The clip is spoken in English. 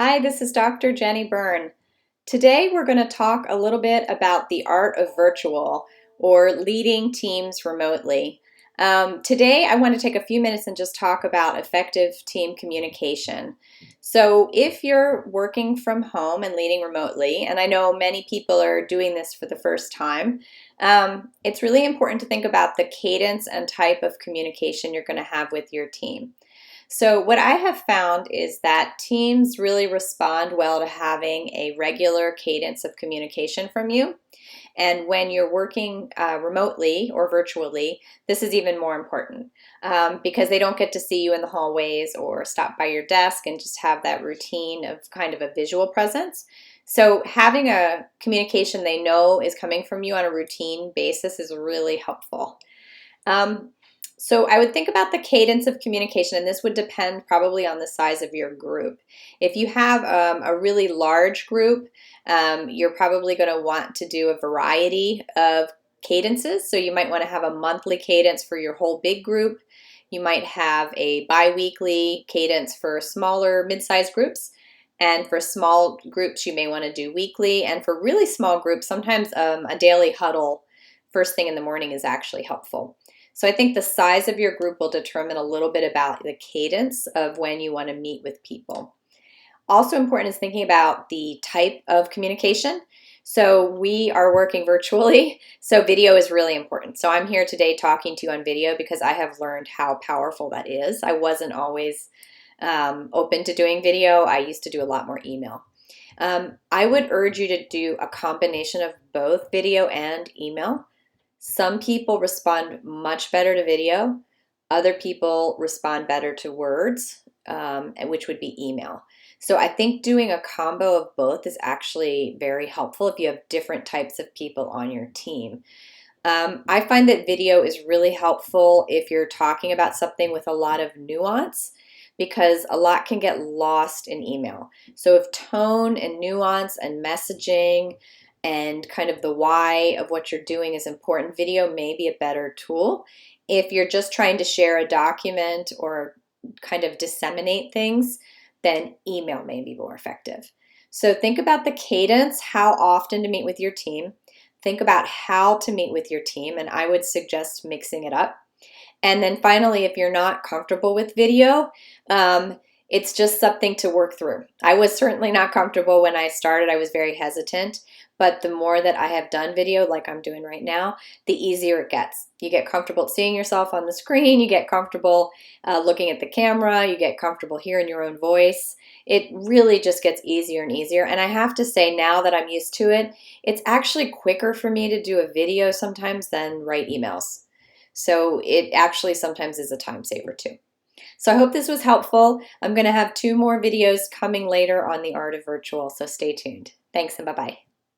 Hi, this is Dr. Jenny Byrne. Today we're going to talk a little bit about the art of virtual or leading teams remotely. Today I want to take a few minutes and just talk about effective team communication. So if you're working from home and leading remotely, and I know many people are doing this for the first time, it's really important to think about the cadence and type of communication you're going to have with your team. So, what I have found is that teams really respond well to having a regular cadence of communication from you. And when you're working remotely or virtually, this is even more important because they don't get to see you in the hallways or stop by your desk and just have that routine of kind of a visual presence. So, having a communication they know is coming from you on a routine basis is really helpful. Um, so I would think about the cadence of communication, and this would depend probably on the size of your group. If you have a really large group, you're probably going to want to do a variety of cadences. So you might want to have a monthly cadence for your whole big group. You might have a bi-weekly cadence for smaller, mid-sized groups. And for small groups, you may want to do weekly. And for really small groups, sometimes a daily huddle first thing in the morning is actually helpful. So I think the size of your group will determine a little bit about the cadence of when you want to meet with people. Also important is thinking about the type of communication. So we are working virtually, so video is really important. So I'm here today talking to you on video because I have learned how powerful that is. I wasn't always open to doing video. I used to do a lot more email. I would urge you to do a combination of both video and email. Some people respond much better to video. Other people respond better to words, which would be email. So I think doing a combo of both is actually very helpful if you have different types of people on your team. I find that video is really helpful if you're talking about something with a lot of nuance because a lot can get lost in email. So if tone and nuance and messaging and kind of the why of what you're doing is important, video may be a better tool. If you're just trying to share a document or kind of disseminate things, then email may be more effective. So think about the cadence, how often to meet with your team. Think about how to meet with your team, and I would suggest mixing it up. And then finally, if you're not comfortable with video, it's just something to work through. I was certainly not comfortable when I started. I was very hesitant, but the more that I have done video like I'm doing right now, the easier it gets. You get comfortable seeing yourself on the screen, you get comfortable looking at the camera, you get comfortable hearing your own voice. It really just gets easier and easier. And I have to say, now that I'm used to it, it's actually quicker for me to do a video sometimes than write emails. So it actually sometimes is a time saver too. So I hope this was helpful. I'm going to have 2 more videos coming later on the art of virtual, so stay tuned. Thanks and bye-bye.